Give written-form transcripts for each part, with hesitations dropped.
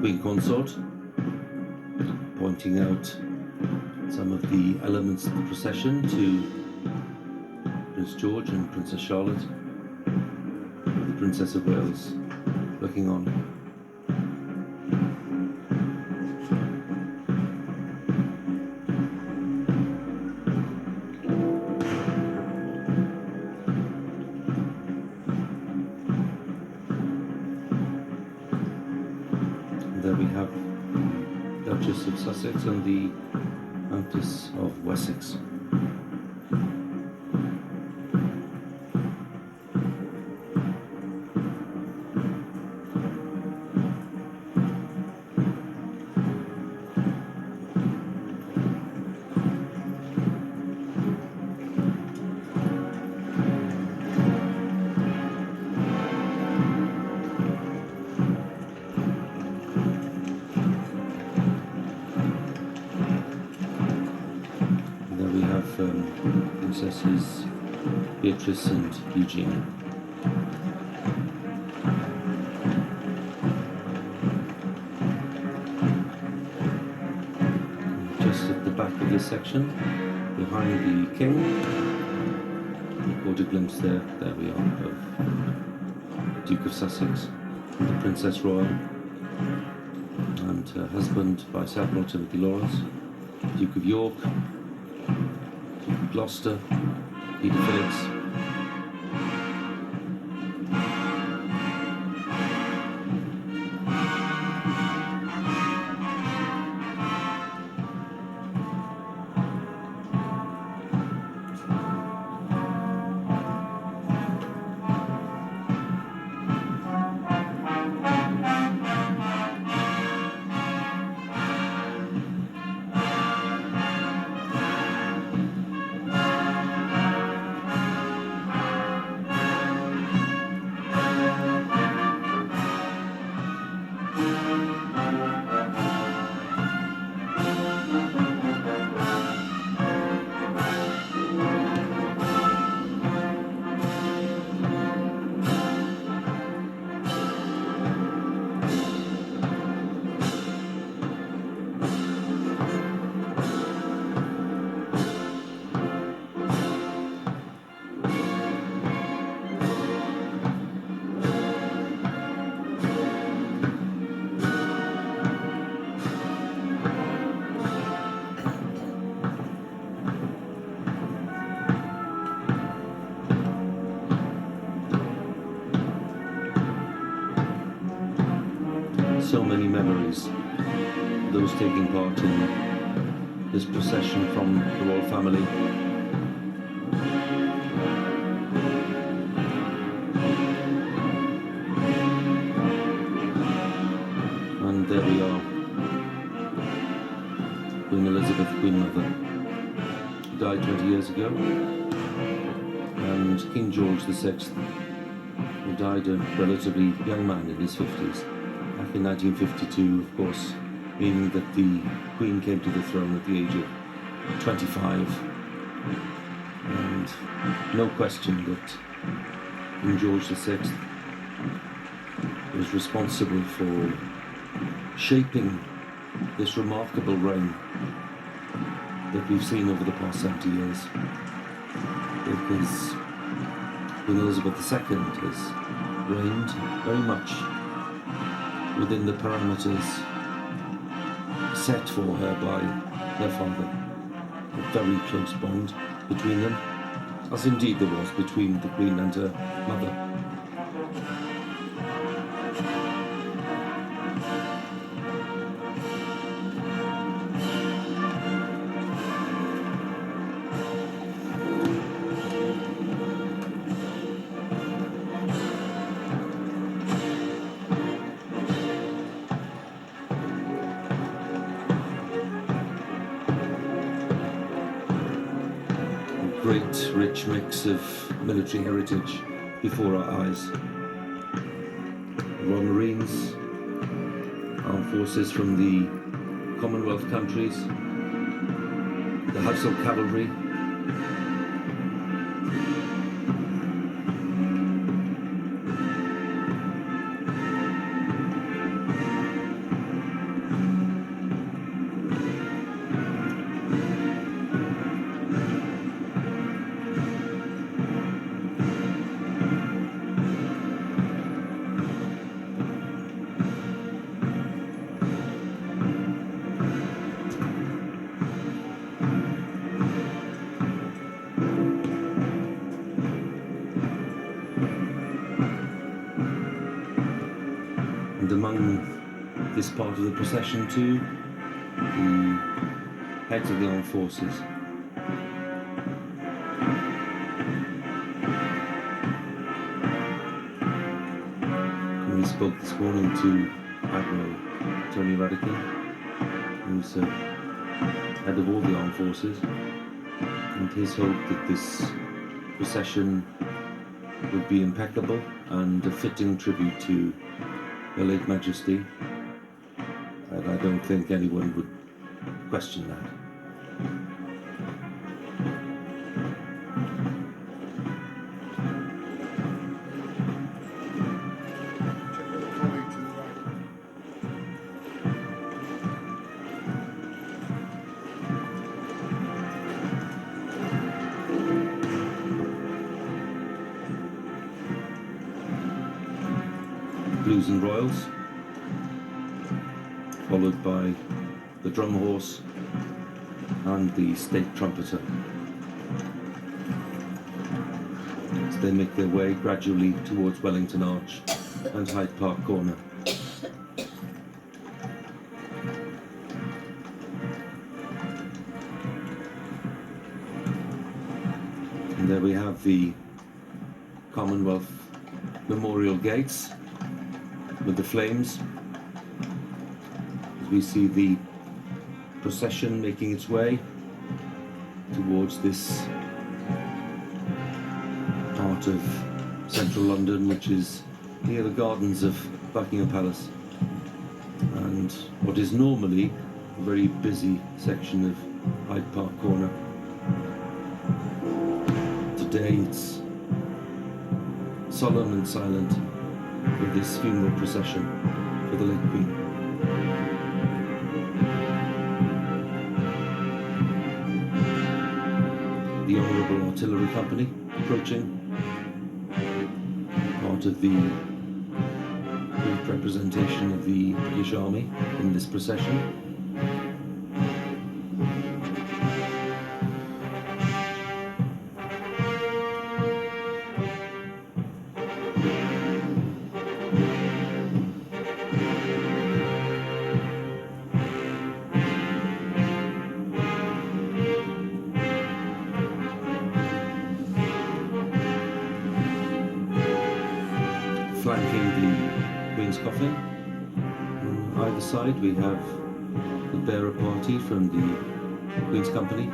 Queen Consort, pointing out some of the elements of the procession to Prince George and Princess Charlotte, with the Princess of Wales looking on. And there we have the Duchess of Sussex and the Countess of Wessex. Princesses Beatrice and Eugenie. Just at the back of this section, behind the king, we caught a glimpse there we are, of Duke of Sussex, the Princess Royal, and her husband, Vice Admiral Timothy Lawrence, Duke of York, Gloucester, Peter Phillips. So many memories, those taking part in this procession from the royal family. And there we are, Queen Elizabeth, Queen Mother, who died 20 years ago, and King George VI, who died a relatively young man in his 50s. Back in 1952, of course, meaning that the Queen came to the throne at the age of 25. And no question that King George VI was responsible for shaping this remarkable reign that we've seen over the past 70 years. Because Queen Elizabeth II has reigned very much within the parameters set for her by her father. A very close bond between them, as indeed there was between the Queen and her mother. Great, rich mix of military heritage before our eyes. Royal Marines, armed forces from the Commonwealth countries, the Household Cavalry, And among this part of the procession too, the heads of the armed forces. And we spoke this morning to Admiral Tony Radakin, who's head of all the armed forces, and his hope that this procession would be impeccable and a fitting tribute to Her late Majesty, and I don't think anyone would question that. Blues and Royals, followed by the drum horse and the state trumpeter, as they make their way gradually towards Wellington Arch and Hyde Park Corner. And there we have the Commonwealth Memorial Gates with the flames, as we see the procession making its way towards this part of central London, which is near the gardens of Buckingham Palace, and what is normally a very busy section of Hyde Park Corner. Today it's solemn and silent with this funeral procession for the late Queen. The Honourable Artillery Company approaching, part of the great representation of the British Army in this procession. Flanking the Queen's coffin, on either side we have the bearer party from the Queen's Company,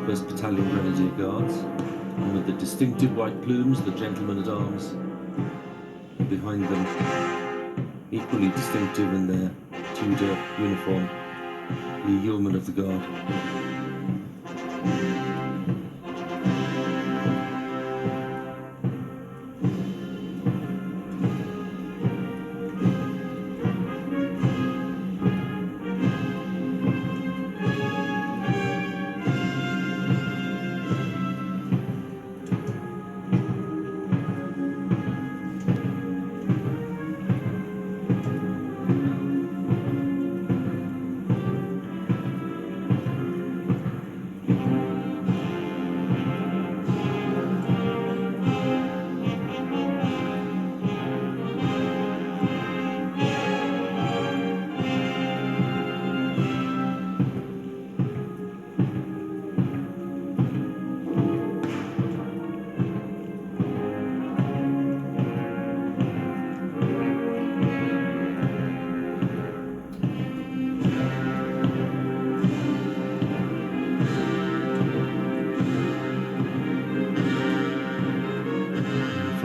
1st Battalion Grenadier Guards, and with the distinctive white plumes, the Gentlemen at Arms. Behind them, equally distinctive in their Tudor uniform, the Yeomen of the Guard.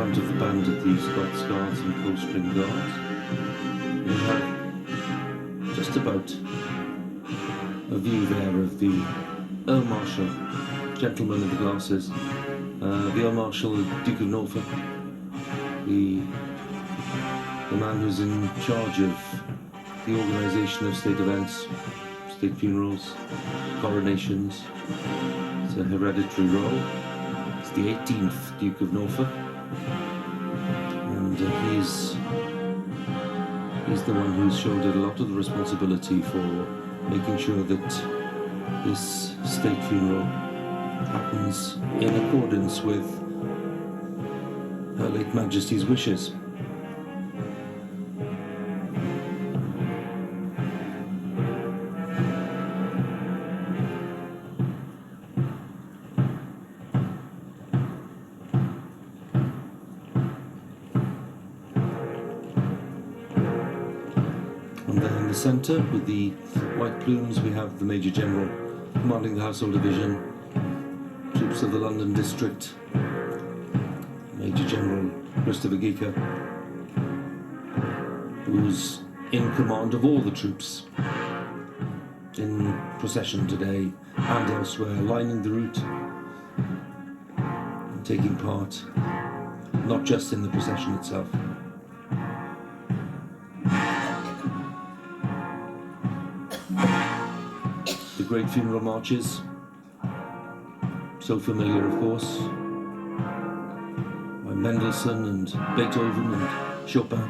Of the band of the Scots Guards and Coldstream Guards, we have just about a view there of the Earl Marshal, Gentleman of the Glasses, the Earl Marshal, Duke of Norfolk, the man who's in charge of the organisation of state events, state funerals, coronations. It's a hereditary role. It's the 18th Duke of Norfolk. And he's the one who's shouldered a lot of the responsibility for making sure that this state funeral happens in accordance with Her late Majesty's wishes. And then in the centre, with the white plumes, we have the Major General commanding the Household Division, troops of the London District, Major General Christopher Geeker, who's in command of all the troops in procession today and elsewhere, lining the route and taking part not just in the procession itself. The great funeral marches, so familiar of course, by Mendelssohn and Beethoven and Chopin.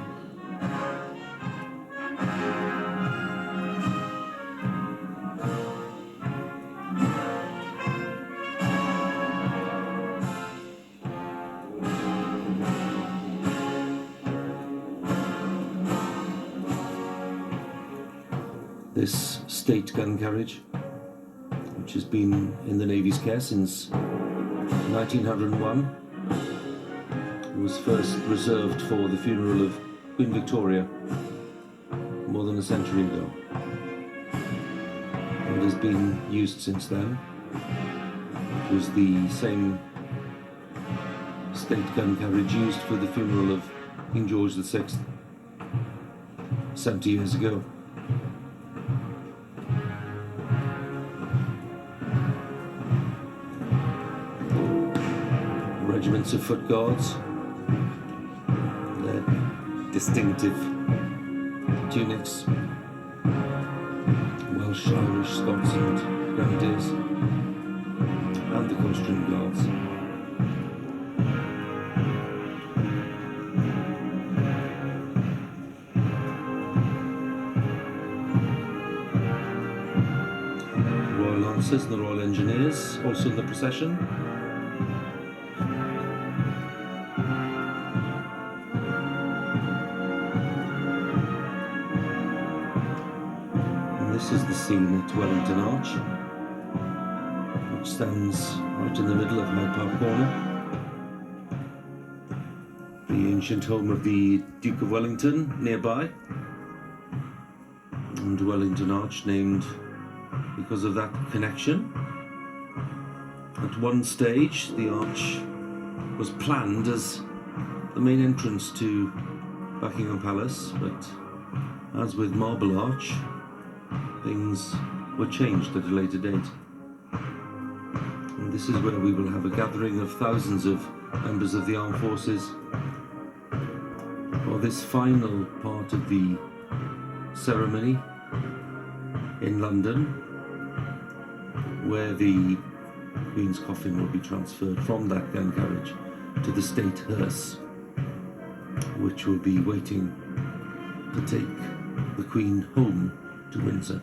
This state gun carriage, which has been in the Navy's care since 1901, was first reserved for the funeral of Queen Victoria more than a century ago, and has been used since then. It was the same state gun carriage used for the funeral of King George VI 70 years ago. Regiments of foot guards, their distinctive tunics, Welsh, Irish, Scots and Grenadiers, and the Coldstream Guards. The Royal Lancers and the Royal Engineers also in the procession. This is the scene at Wellington Arch, which stands right in the middle of Hyde Park Corner. The ancient home of the Duke of Wellington nearby, and Wellington Arch named because of that connection. At one stage, the arch was planned as the main entrance to Buckingham Palace, but as with Marble Arch, things were changed at a later date. And this is where we will have a gathering of thousands of members of the armed forces for this final part of the ceremony in London, where the Queen's coffin will be transferred from that gun carriage to the state hearse, which will be waiting to take the Queen home to Windsor.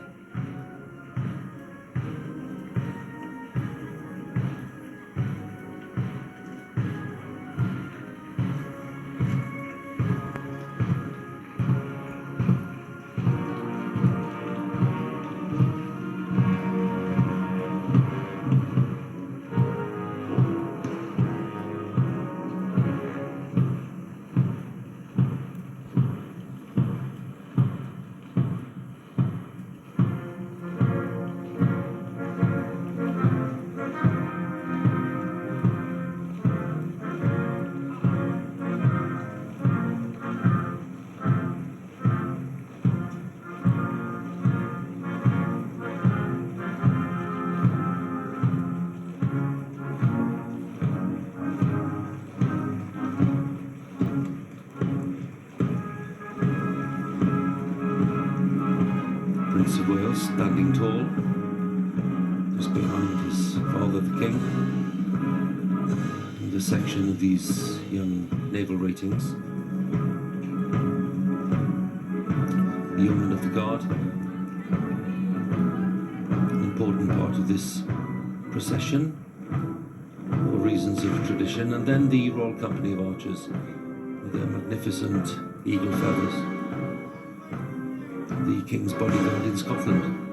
Prince of Wales standing tall, just behind his father the King, and a section of these young naval ratings. The Yeomen of the Guard, an important part of this procession for reasons of tradition, and then the Royal Company of Archers with their magnificent eagle feathers, the King's Bodyguard in Scotland.